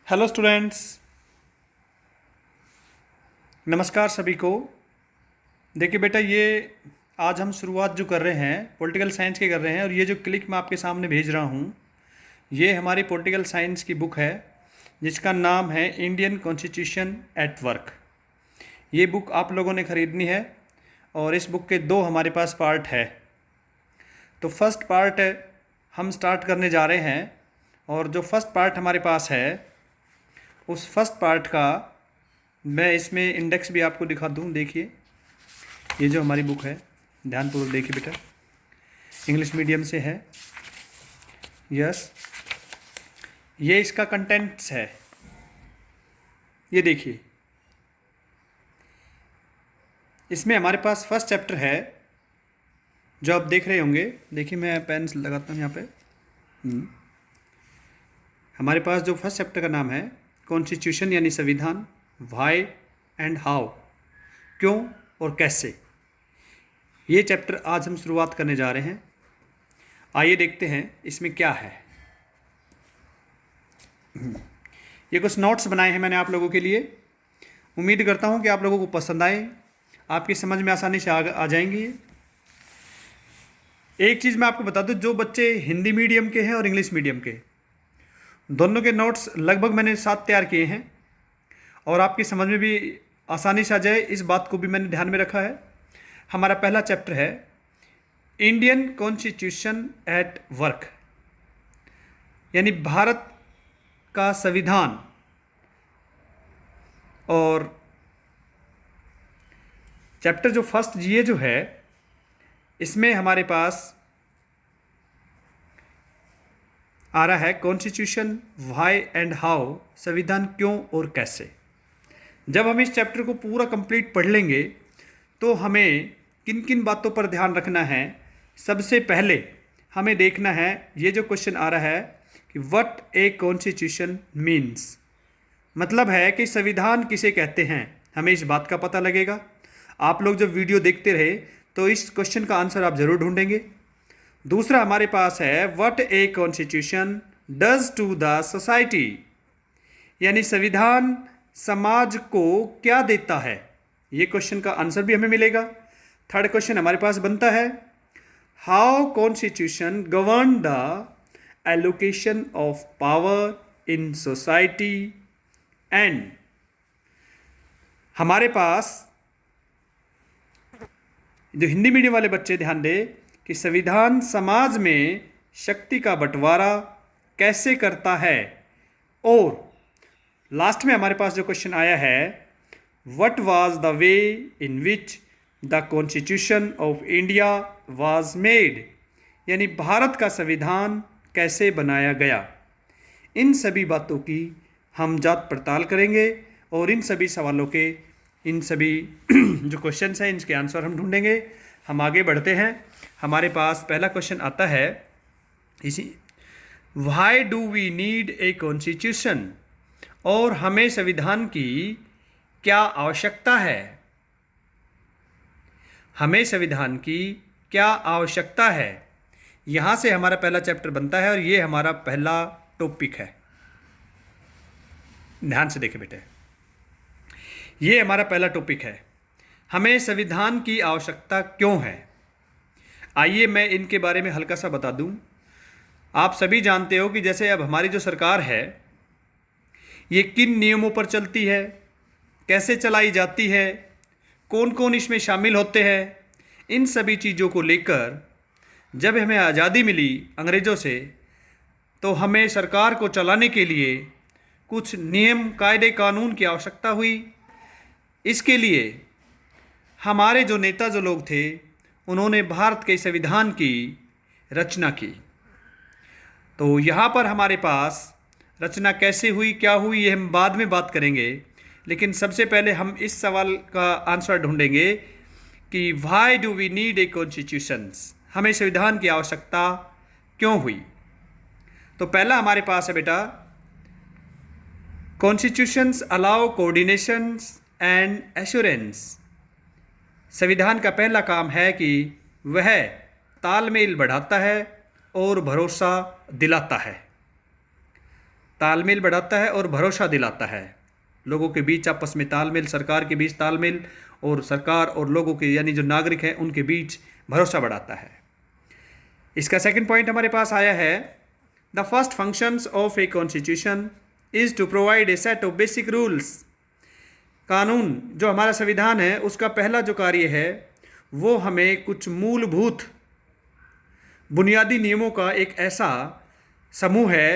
Hello students, नमस्कार सभी को। देखिए बेटा, ये आज हम शुरुआत जो कर रहे हैं पॉलिटिकल साइंस के कर रहे हैं, और ये जो क्लिक मैं आपके सामने भेज रहा हूँ ये हमारी पॉलिटिकल साइंस की बुक है जिसका नाम है इंडियन कॉन्स्टिट्यूशन एट वर्क। ये बुक आप लोगों ने ख़रीदनी है और इस बुक के दो हमारे पास पार्ट है। तो फर्स्ट पार्ट हम स्टार्ट करने जा रहे हैं, और जो फर्स्ट पार्ट हमारे पास है उस फर्स्ट पार्ट का मैं इसमें इंडेक्स भी आपको दिखा दूं। देखिए, ये जो हमारी बुक है, ध्यानपूर्वक देखिए बेटा, इंग्लिश मीडियम से है। यस, ये इसका कंटेंट्स है। ये देखिए, इसमें हमारे पास फर्स्ट चैप्टर है जो आप देख रहे होंगे। देखिए, मैं पेन लगाता हूँ यहाँ पे। हमारे पास जो फर्स्ट चैप्टर का नाम है कॉन्स्टिट्यूशन यानी संविधान, व्हाई एंड हाउ, क्यों और कैसे। ये चैप्टर आज हम शुरुआत करने जा रहे हैं। आइए देखते हैं इसमें क्या है। ये कुछ नोट्स बनाए हैं मैंने आप लोगों के लिए। उम्मीद करता हूँ कि आप लोगों को पसंद आए, आपकी समझ में आसानी से आ जाएंगी। एक चीज़ मैं आपको बता दूँ, जो बच्चे हिंदी मीडियम के हैं और इंग्लिश मीडियम के, दोनों के नोट्स लगभग मैंने साथ तैयार किए हैं, और आपकी समझ में भी आसानी से आ जाए इस बात को भी मैंने ध्यान में रखा है। हमारा पहला चैप्टर है इंडियन कॉन्स्टिट्यूशन एट वर्क, यानी भारत का संविधान। और चैप्टर जो फर्स्ट ये जो है, इसमें हमारे पास आ रहा है कॉन्स्टिट्यूशन, व्हाई एंड हाउ, संविधान क्यों और कैसे। जब हम इस चैप्टर को पूरा कंप्लीट पढ़ लेंगे तो हमें किन किन बातों पर ध्यान रखना है। सबसे पहले हमें देखना है, ये जो क्वेश्चन आ रहा है कि व्हाट ए कॉन्स्टिट्यूशन मीन्स, मतलब है कि संविधान किसे कहते हैं, हमें इस बात का पता लगेगा। आप लोग जब वीडियो देखते रहे तो इस क्वेश्चन का आंसर आप ज़रूर ढूंढेंगे। दूसरा हमारे पास है what a constitution does to the society, यानी संविधान समाज को क्या देता है। ये क्वेश्चन का आंसर भी हमें मिलेगा। थर्ड क्वेश्चन हमारे पास बनता है how constitution govern the allocation of power in society. And हमारे पास जो हिंदी मीडियम वाले बच्चे ध्यान दें कि संविधान समाज में शक्ति का बंटवारा कैसे करता है। और लास्ट में हमारे पास जो क्वेश्चन आया है what was the way in which the constitution of India was made, यानी भारत का संविधान कैसे बनाया गया। इन सभी बातों की हम जांच पड़ताल करेंगे, और इन सभी सवालों के, इन सभी जो क्वेश्चंस हैं इनके आंसर हम ढूंढेंगे। हम आगे बढ़ते हैं। हमारे पास पहला क्वेश्चन आता है इसी, why do we need a constitution, और हमें संविधान की क्या आवश्यकता है। हमें संविधान की क्या आवश्यकता है, यहाँ से हमारा पहला चैप्टर बनता है, और ये हमारा पहला टॉपिक है। ध्यान से देखें बेटे, ये हमारा पहला टॉपिक है, हमें संविधान की आवश्यकता क्यों है। आइए मैं इनके बारे में हल्का सा बता दूं। आप सभी जानते हो कि जैसे अब हमारी जो सरकार है ये किन नियमों पर चलती है, कैसे चलाई जाती है, कौन कौन इसमें शामिल होते हैं, इन सभी चीज़ों को लेकर जब हमें आज़ादी मिली अंग्रेज़ों से, तो हमें सरकार को चलाने के लिए कुछ नियम, कायदे, कानून की आवश्यकता हुई। इसके लिए हमारे जो नेता, जो लोग थे, उन्होंने भारत के संविधान की रचना की। तो यहाँ पर हमारे पास रचना कैसे हुई, क्या हुई, ये हम बाद में बात करेंगे। लेकिन सबसे पहले हम इस सवाल का आंसर ढूंढेंगे कि why do we need a constitutions, हमें संविधान की आवश्यकता क्यों हुई। तो पहला हमारे पास है बेटा, constitutions allow coordinations and assurance. संविधान का पहला काम है कि वह तालमेल बढ़ाता है और भरोसा दिलाता है। तालमेल बढ़ाता है और भरोसा दिलाता है। लोगों के बीच आपस में तालमेल, सरकार के बीच तालमेल और सरकार और लोगों के यानी जो नागरिक हैं उनके बीच भरोसा बढ़ाता है। इसका सेकंड पॉइंट हमारे पास आया है, the first functions of a constitution is to provide a set of basic rules. कानून जो हमारा संविधान है उसका पहला जो कार्य है वो हमें कुछ मूलभूत बुनियादी नियमों का एक ऐसा समूह है,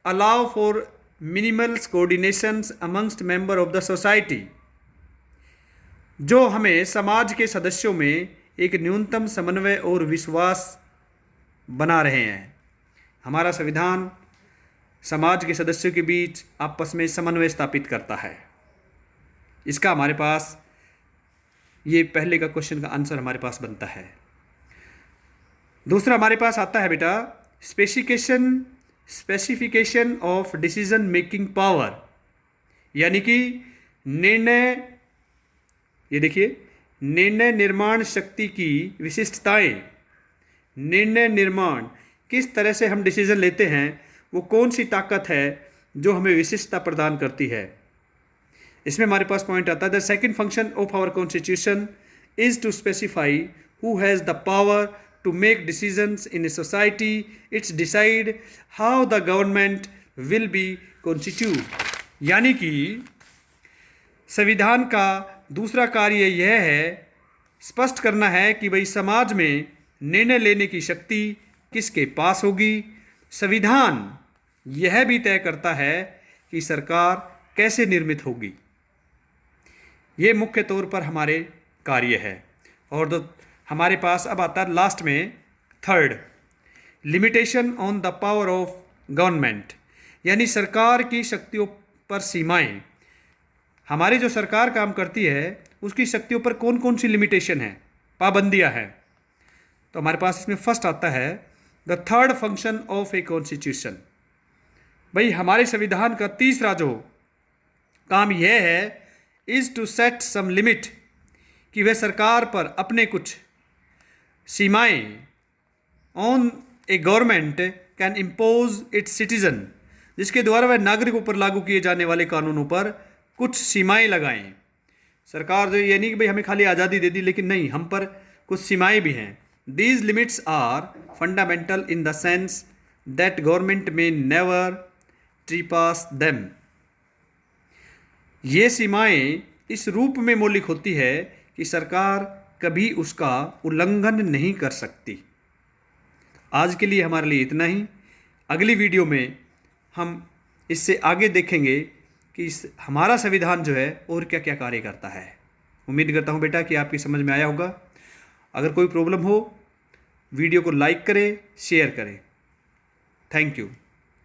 allow for minimal coordinations amongst member of the society, जो हमें समाज के सदस्यों में एक न्यूनतम समन्वय और विश्वास बना रहे हैं। हमारा संविधान समाज के सदस्यों के बीच आपस में समन्वय स्थापित करता है। इसका हमारे पास ये पहले का क्वेश्चन का आंसर हमारे पास बनता है। दूसरा हमारे पास आता है बेटा specification of decision making power, यानी कि निर्णय, ये देखिए निर्णय निर्माण शक्ति की विशिष्टताएं। निर्णय निर्माण किस तरह से हम डिसीजन लेते हैं, वो कौन सी ताकत है जो हमें विशिष्टता प्रदान करती है। इसमें हमारे पास पॉइंट आता है, the second function of our constitution is to specify who has the power to make decisions in a society, it's decide how the government will be constitute. यानी कि संविधान का दूसरा कार्य यह है, स्पष्ट करना है कि भाई समाज में निर्णय लेने की शक्ति किसके पास होगी। संविधान यह भी तय करता है कि सरकार कैसे निर्मित होगी। ये मुख्य तौर पर हमारे कार्य है। और तो हमारे पास अब आता है लास्ट में third, limitation on the power of government, यानी सरकार की शक्तियों पर सीमाएं। हमारी जो सरकार काम करती है उसकी शक्तियों पर कौन कौन सी लिमिटेशन है, पाबंदियां हैं। तो हमारे पास इसमें फर्स्ट आता है the third function of a constitution. भाई हमारे संविधान का तीसरा जो काम यह है, is to set some limit, कि वह सरकार पर अपने कुछ सीमाएं, on a government can impose its citizen, जिसके द्वारा वह नागरिकों पर लागू किए जाने वाले कानूनों पर कुछ सीमाएं लगाएं। सरकार जो ये नहीं कि भाई हमें खाली आज़ादी दे दी, लेकिन नहीं, हम पर कुछ सीमाएं भी हैं। These limits are fundamental in the sense that government may never trespass them. ये सीमाएं इस रूप में मौलिक होती है कि सरकार कभी उसका उल्लंघन नहीं कर सकती। आज के लिए हमारे लिए इतना ही। अगली वीडियो में हम इससे आगे देखेंगे कि हमारा संविधान जो है और क्या क्या कार्य करता है। उम्मीद करता हूँ बेटा कि आपकी समझ में आया होगा। अगर कोई प्रॉब्लम हो वीडियो को लाइक करें, शेयर करें। Thank you.